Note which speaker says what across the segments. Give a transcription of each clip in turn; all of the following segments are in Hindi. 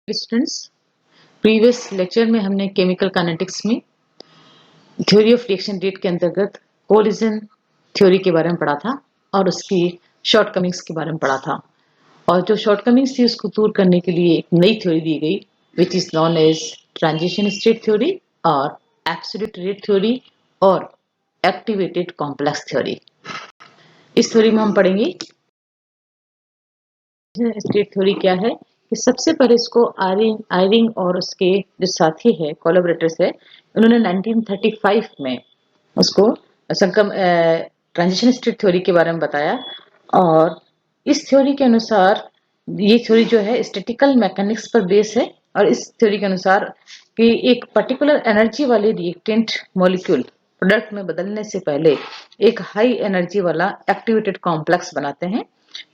Speaker 1: स्टूडेंट्स, प्रीवियस लेक्चर में हमने केमिकल काइनेटिक्स में थ्योरी ऑफ रिएक्शन रेट के अंतर्गत कोलिजन थ्योरी के बारे में पढ़ा था और उसकी शॉर्टकमिंग्स के बारे में पढ़ा था। और जो शॉर्टकमिंग्स थी उसको दूर करने के लिए एक नई थ्योरी दी गई which is known as transition state theory और एब्सोल्यूट रेट थ्योरी और एक्टिवेटेड कॉम्प्लेक्स थ्योरी। इस थ्योरी में हम पढ़ेंगे स्टेट थ्योरी क्या है कि सबसे पहले इसको आयरिंग और उसके जो साथी है कोलैबोरेटर्स है उन्होंने 1935 में उसको ट्रांजिशन स्टेट थ्योरी के बारे में बताया। और इस थ्योरी के अनुसार ये थ्योरी जो है स्टैटिकल मैकेनिक्स पर बेस है और इस थ्योरी के अनुसार कि एक पर्टिकुलर एनर्जी वाले रिएक्टेंट मॉलिक्यूल प्रोडक्ट में बदलने से पहले एक हाई एनर्जी वाला एक्टिवेटेड कॉम्प्लेक्स बनाते हैं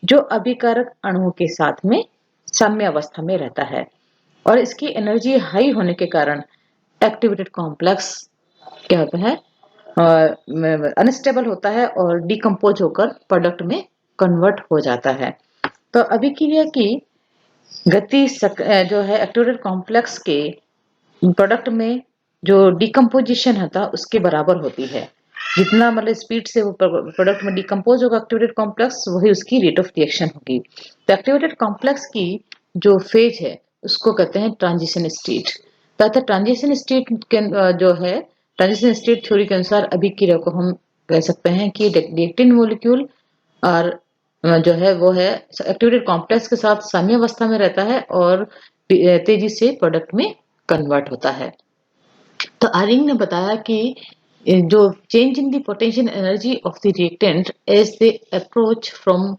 Speaker 1: जो अभिकारक अणुओं के साथ में साम्य अवस्था में रहता है और इसकी एनर्जी हाई होने के कारण एक्टिवेटेड कॉम्प्लेक्स क्या होता है अनस्टेबल होता है और डिकम्पोज होकर प्रोडक्ट में कन्वर्ट हो जाता है। तो अभिक्रिया की गति जो है एक्टिवेटेड कॉम्प्लेक्स के प्रोडक्ट में जो डिकम्पोजिशन होता है उसके बराबर होती है। जितना मतलब स्पीड से वो प्रोडक्ट में डिकम्पोज होगा एक्टिवेटेड कॉम्प्लेक्स वही उसकी रेट ऑफ रिएक्शन होगी। तो एक्टिवेटेड कॉम्प्लेक्स की जो फेज है उसको कहते हैं ट्रांजिशन स्टेट। तो ट्रांजिशन स्टेट जो है ट्रांजिशन स्टेट थ्योरी के अनुसार अभिक्रिया को हम कह सकते हैं कि रिएक्टेंट मॉलिक्यूल और जो है वो है एक्टिवेटेड कॉम्प्लेक्स के साथ साम्य अवस्था में रहता है और तेजी से प्रोडक्ट में कन्वर्ट होता है। तो आयरिंग ने बताया कि जो change in the potential energy of the reactant as they approach from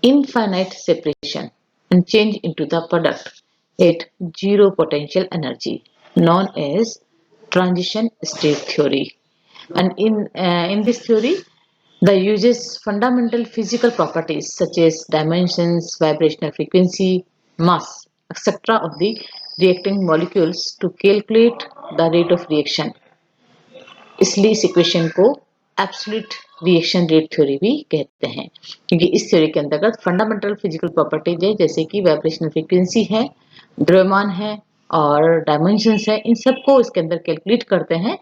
Speaker 1: infinite separation and change into the product at zero potential energy known as transition state theory. And in this theory the uses fundamental physical properties such as dimensions, vibrational frequency, mass, etc. of the reacting molecules to calculate the rate of reaction. इसलिए इस इक्वेशन को एब्सोल्यूट रिएक्शन रेट थ्योरी भी कहते हैं क्योंकि इस थ्योरी के अंतर्गत फंडामेंटल फिजिकल प्रॉपर्टीज है जैसे कि वाइब्रेशनल फ्रीक्वेंसी है, द्रव्यमान है और डायमेंशंस है, इन सबको इसके अंदर कैलकुलेट करते हैं।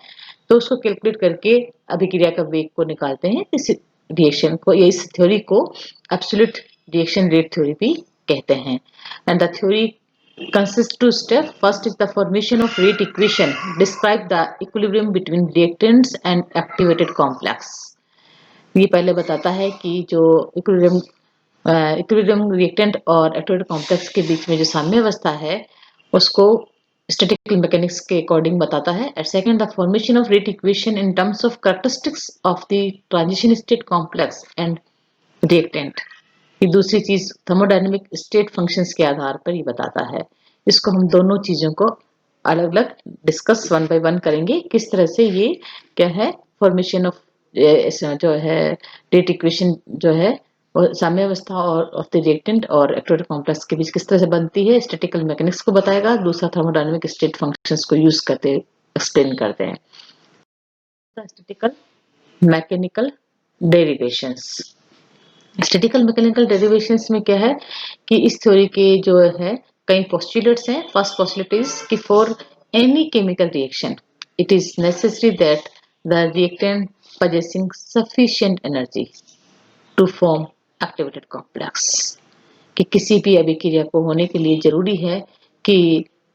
Speaker 1: तो उसको कैलकुलेट करके अभिक्रिया का वेग को निकालते हैं। इस रिएक्शन को या इस थ्योरी को एब्सोल्यूट रिएक्शन रेट थ्योरी भी कहते हैं। And the theory consists two steps. First is the formation of rate equation. Describe the equilibrium between reactants and activated complex. ये पहले बताता है कि जो इक्विलिब्रियम रिएक्टेंट और एक्टिवेटेड कॉम्प्लेक्स के बीच में जो साम्य अवस्था है उसको स्टैटिकल मैकेनिक्स के अकॉर्डिंग बताता है। And second the formation of rate equation in terms of characteristics of the transition state complex and reactant. ये दूसरी चीज थर्मोडायनेमिक स्टेट फंक्शंस के आधार पर ये बताता है। इसको हम दोनों चीजों को अलग अलग डिस्कस वन बाय वन करेंगे किस तरह से ये क्या है फॉर्मेशन ऑफ जो है रेट इक्वेशन जो है साम्य अवस्था और ऑफ द रिएक्टेंट और एक्टिवेटेड कॉम्प्लेक्स के बीच किस तरह से बनती है स्टैटिकल मैकेनिक्स को बताएगा। दूसरा थर्मोडायनेमिक स्टेट फंक्शंस को यूज करते एक्सप्लेन करते हैं। Statistical mechanical derivations. Statistical mechanical derivations में क्या है कि इस थ्योरी के जो है कई पोस्टुलेट्स हैं। फर्स्ट पोस्टुलेट इज कि for any chemical reaction it is necessary that the reactant possessing sufficient energy to form activated complex। कि किसी भी अभिक्रिया को होने के लिए जरूरी है कि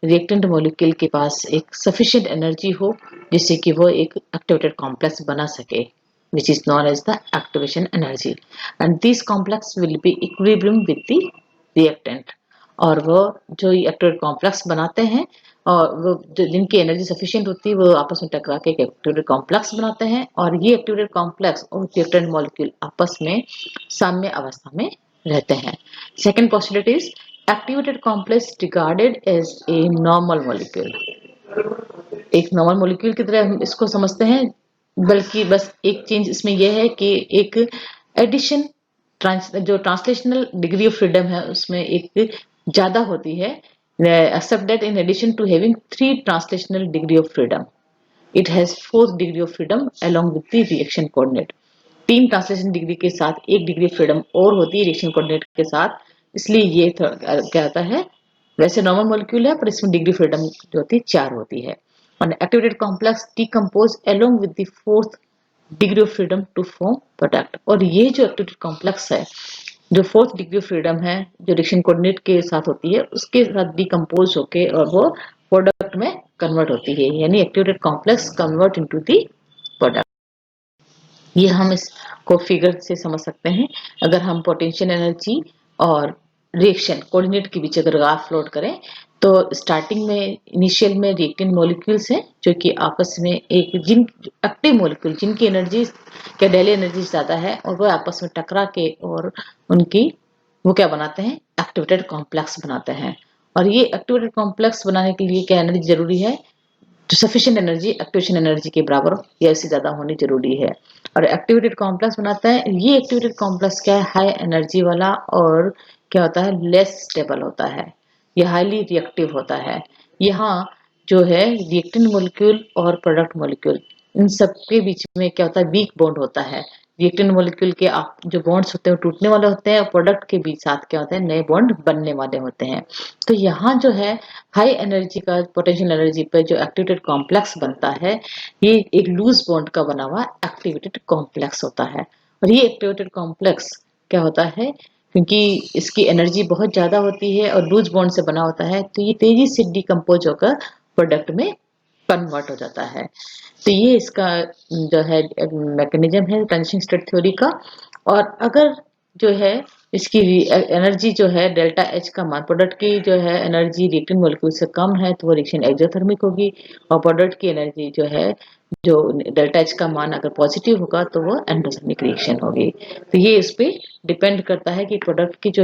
Speaker 1: रिएक्टेंट मॉलिक्यूल के पास एक सफिशिएंट एनर्जी हो जिससे कि वो एक एक्टिवेटेड कॉम्प्लेक्स बना सके which is known as the activation energy and these complex will be equilibrium with the reactant। और वो जो एक्टिवेटेड कॉम्प्लेक्स बनाते हैं और वो जिनकी एनर्जी सफिशिएंट होती है वो आपस में टकरा के एक एक्टिवेटेड कॉम्प्लेक्स बनाते हैं और ये एक्टिवेटेड कॉम्प्लेक्स और रिएक्टेंट मॉलिक्यूल आपस में साम्य अवस्था में रहते हैं। Second postulate is activated complex regarded as a normal molecule. एक नॉर्मल मॉलिक्यूल की तरह हम इसको समझते हैं बल्कि बस एक चेंज इसमें यह है कि एक एडिशन जो ट्रांसलेशनल डिग्री ऑफ फ्रीडम है उसमें एक ज्यादा होती है except that in addition to having 3 translational degree of freedom it has 4th degree of freedom along with the reaction coordinate. 3 translation degree के साथ 1 डिग्री ऑफ फ्रीडम और होती है रिएक्शन कोऑर्डिनेट के साथ। इसलिए ये क्या आता है वैसे नॉर्मल मॉलिक्यूल है पर इसमें डिग्री फ्रीडम जो होती है 4 होती है। और activated complex decompose along with the fourth degree of freedom to form product. और ये जो एक्टिवेटेड कॉम्प्लेक्स है, जो फोर्थ डिग्री ऑफ फ्रीडम है, जो रिएक्शन कोऑर्डिनेट के साथ होती है, उसके साथ डिकम्पोज होके और वो प्रोडक्ट में कन्वर्ट होती है, यानी activated complex convert into the product. ये हम इसको फिगर से समझ सकते हैं। अगर हम पोटेंशियल एनर्जी और रिएक्शन कोऑर्डिनेट के बीच अगर ग्राफ प्लॉट करें, तो स्टार्टिंग में इनिशियल में रिएक्टेंट मॉलिक्यूल्स हैं जो कि आपस में एक जिन एक्टिव मॉलिक्यूल जिनकी एनर्जी क्या डेली एनर्जी ज्यादा है, और वो आपस में टकरा के और उनकी वो क्या बनाते हैं, एक्टिवेटेड कॉम्प्लेक्स बनाते हैं। और ये एक्टिवेटेड कॉम्प्लेक्स बनाने के लिए क्या एनर्जी जरूरी है, जो सफिशिएंट एनर्जी एक्टिवेशन एनर्जी के बराबर या इससे ज्यादा होनी जरूरी है। और एक्टिवेटेड कॉम्प्लेक्स बनाता है, ये एक्टिवेटेड कॉम्प्लेक्स क्या है, हाई एनर्जी वाला और क्या होता है, लेस स्टेबल होता है, यह हाईली रिएक्टिव होता है। यहाँ जो है रिएक्टेंट मॉलिक्यूल और प्रोडक्ट मॉलिक्यूल, इन सब के बीच में क्या होता है, वीक बॉन्ड होता है। रिएक्टेंट मॉलिक्यूल के जो बॉन्ड्स होते हैं वो टूटने वाले होते हैं, और प्रोडक्ट के बीच साथ क्या होता है, नए बॉन्ड बनने वाले होते हैं। तो यहाँ जो है हाई एनर्जी का पोटेंशियल एनर्जी पे जो एक्टिवेटेड कॉम्प्लेक्स बनता है, ये एक लूज बॉन्ड का बना हुआ एक्टिवेटेड कॉम्प्लेक्स होता है। और ये एक्टिवेटेड कॉम्प्लेक्स क्या होता है, क्योंकि इसकी एनर्जी बहुत ज्यादा होती है और लूज बॉन्ड से बना होता है, तो ये तेजी से डिकम्पोज होकर प्रोडक्ट में कन्वर्ट हो जाता है। तो ये इसका जो है मैकेनिज्म है ट्रांजिशन स्टेट थ्योरी का। और अगर जो है इसकी एनर्जी जो है डेल्टा एच का मान, प्रोडक्ट की जो है एनर्जी रिएक्टेंट मॉलिक्यूल से कम है, तो वो रिएक्शन एक्सोथर्मिक होगी। और प्रोडक्ट की एनर्जी जो है, जो डेल्टा एच का मान अगर पॉजिटिव होगा तो वो एंडोथर्मिक रिएक्शन होगी। तो ये इस पे डिपेंड करता है कि प्रोडक्ट की जो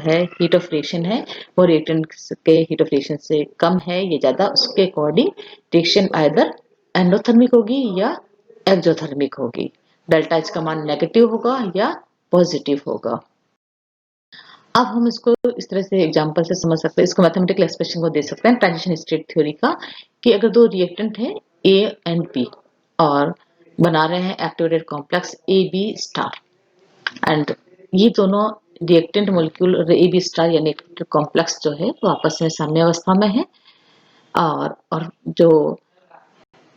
Speaker 1: है हीट ऑफ रिएक्शन है, वो रिएक्टेंट के हीट ऑफ रिएक्शन से कम है या ज्यादा, उसके अकॉर्डिंग रिएक्शन आइदर एंडोथर्मिक होगी या एक्सोथर्मिक होगी। डेल्टा एच का मान नेगेटिव होगा या पॉजिटिव होगा। अब हम इसको इस तरह से एग्जांपल से समझ सकते हैं, इसको मैथमेटिकल एक्सप्रेशन को दे सकते हैं ट्रांजिशन स्टेट थ्योरी का, कि अगर दो रिएक्टेंट है ए एंड बी और बना रहे हैं activated complex A B star, and ये दोनों reactant molecule A B star यानी कॉम्प्लेक्स जो है वो आपस में साम्य अवस्था में है, और जो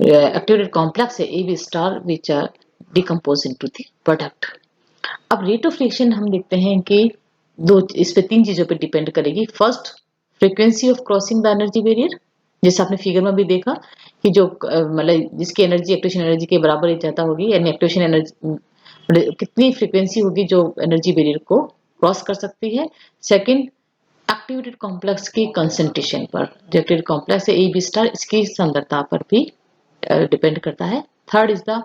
Speaker 1: एक्टिवेटेड कॉम्प्लेक्स है A B star which are decompose into the product. अब रेट ऑफ रिएक्शन हम देखते हैं कि दो इस पे तीन चीजों पे डिपेंड करेगी। First, frequency of crossing the energy barrier, जैसे आपने फिगर में भी देखा कि जो मतलब जिसकी एनर्जी एक्टिवेशन एनर्जी के बराबर ही ज्यादा होगी, यानी एक्टिवेशन एनर्जी कितनी फ्रीक्वेंसी होगी जो एनर्जी बैरियर को क्रॉस कर सकती है। सेकंड, एक्टिवेटेड कॉम्प्लेक्स की कंसंट्रेशन पर, जो एक्टिवेटेड कॉम्प्लेक्स है ए बी स्टार, इसकी सांद्रता पर भी डिपेंड करता है। Third is the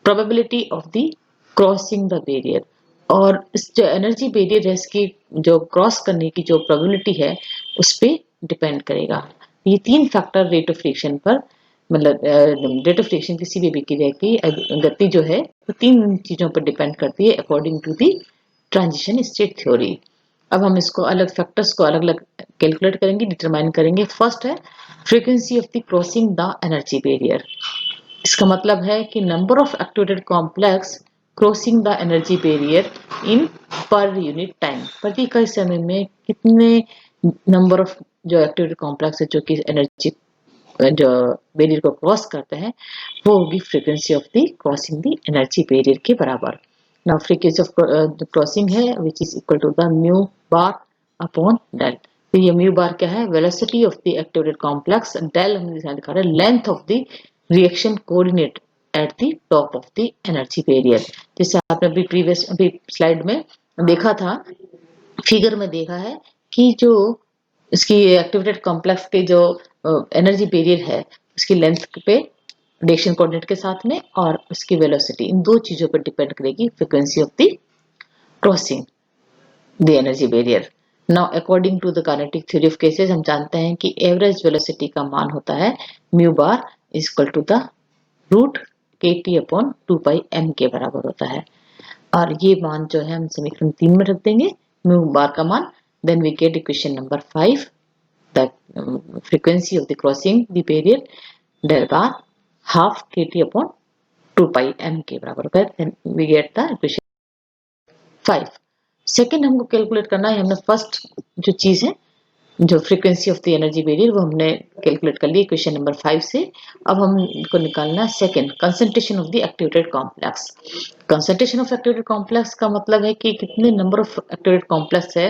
Speaker 1: probability of the crossing the barrier, और इस जो एनर्जी बैरियर है इसकी जो क्रॉस करने की जो प्रोबेबिलिटी है उस पर डिपेंड करेगा। ये तीन फैक्टर रेट ऑफ फ्रिक्शन पर, मतलब रेट ऑफ फ्रिक्शन किसी भी क्रिया की गति जो है वो तीन चीजों पर डिपेंड करती है according to the transition state theory. अब हम इसको अलग फैक्टर्स को अलग अलग कैलकुलेट करेंगे, डिटरमाइन करेंगे। फर्स्ट है frequency of the crossing the energy barrier. इसका मतलब है कि number of activated complex crossing the energy barrier in per unit time, प्रति इकाई समय में कितने नंबर ऑफ जो एक्टिवेटेड कॉम्प्लेक्स है जो कि एनर्जी जो बैरियर को क्रॉस करते हैं, वो होगी frequency of the crossing the energy barrier के बराबर। नाउ फ्रीक्वेंसी ऑफ क्रॉसिंग है which is equal to the mu bar upon del. तो ये म्यू बार क्या है, velocity of the activated complex, del हमने दिखा रहा है length of the reaction coordinate at the top of the energy barrier. जैसे आपने अभी स्लाइड में देखा था, फिगर में देखा है कि जो इसकी एक्टिवेटेड कॉम्प्लेक्स के जो एनर्जी बैरियर है उसकी लेंथ पे रिएक्शन कोऑर्डिनेट के साथ में और उसकी वेलोसिटी, इन दो चीजों पर डिपेंड करेगी frequency of the crossing the energy barrier. Now according to the kinetic theory of gases हम जानते हैं कि एवरेज वेलोसिटी का मान होता है mu bar is equal to the root k T upon 2 pi m के बराबर होता है। और ये मान जो है हम समीकरण 3 में रख देंगे म्यू बार का मान। Then we get equation number 5, the frequency of the crossing the barrier del bar half k T upon 2 pi m के बराबर होगा। Then we get the equation 5। Second हमको कैलकुलेट करना है, हमने फर्स्ट जो चीज है जो frequency of the energy variate वो हमने कैलकुलेट कर ली क्वेश्चन नंबर 5 से। अब हमको निकालना है second, concentration of the activated complex. Concentration of activated complex का मतलब है कि कितने नंबर ऑफ एक्टिवेटेड कॉम्प्लेक्स है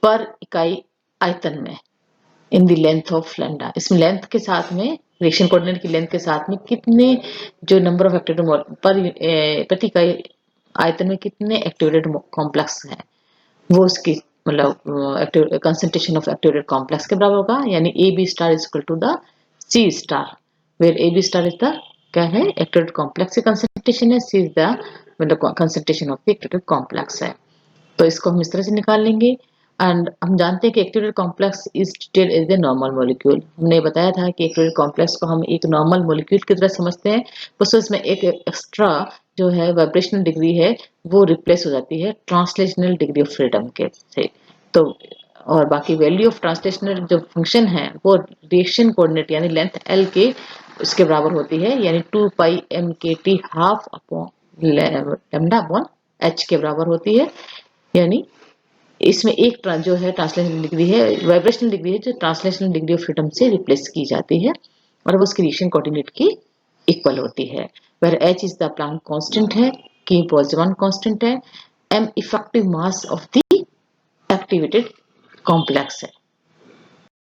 Speaker 1: पर इकाई आयतन में in the length of lambda. इसमें लेंथ के साथ में रिएक्शन कोऑर्डिनेट की लेंथ के साथ में कितने जो नंबर ऑफ एक्टिवेटेड पर प्रति इकाई आयतन में कितने एक्टिवेटेड कॉम्प्लेक्स हैं वो उसकी मतलब कंसंट्रेशन ऑफ एक्टिवेटेड कॉम्प्लेक्स के बराबर होगा, यानी A B star is equal to the C star, where A B star is the क्या है एक्टिवेटेड कॉम्प्लेक्स की कंसंट्रेशन है, सी इज द मतलब concentration of the activated complex है। तो इसको हम इस तरह से निकाल लेंगे। एंड हम जानते हैं कि activated complex is treated as a normal molecule. हमने बताया था कि एक्टिवेटेड कॉम्प्लेक्स को हम एक नॉर्मल मॉलिक्यूल की तरह समझते हैं, बस उसमें एक एक्स्ट्रा जो है वाइब्रेशनल डिग्री है वो रिप्लेस हो जाती है ट्रांसलेशनल डिग्री ऑफ फ्रीडम के से। तो और बाकी वैल्यू ऑफ ट्रांसलेशनल जो फंक्शन है वो रिएक्शन कोऑर्डिनेट यानी लेंथ एल के उसके बराबर होती है, यानी 2 पाई एम के T half upon lambda upon H के बराबर होती है। यानी इसमें एक जो है ट्रांसलेशनल डिग्री है, वाइब्रेशनल डिग्री है जो ट्रांसलेशनल डिग्री ऑफ फ्रीडम से रिप्लेस की जाती है और वो उसकी रिएक्शन कोऑर्डिनेट की इक्वल होती है। Where h is the Planck constant है, के बोल्ट्जमान कांस्टेंट है, m effective mass of the activated complex है।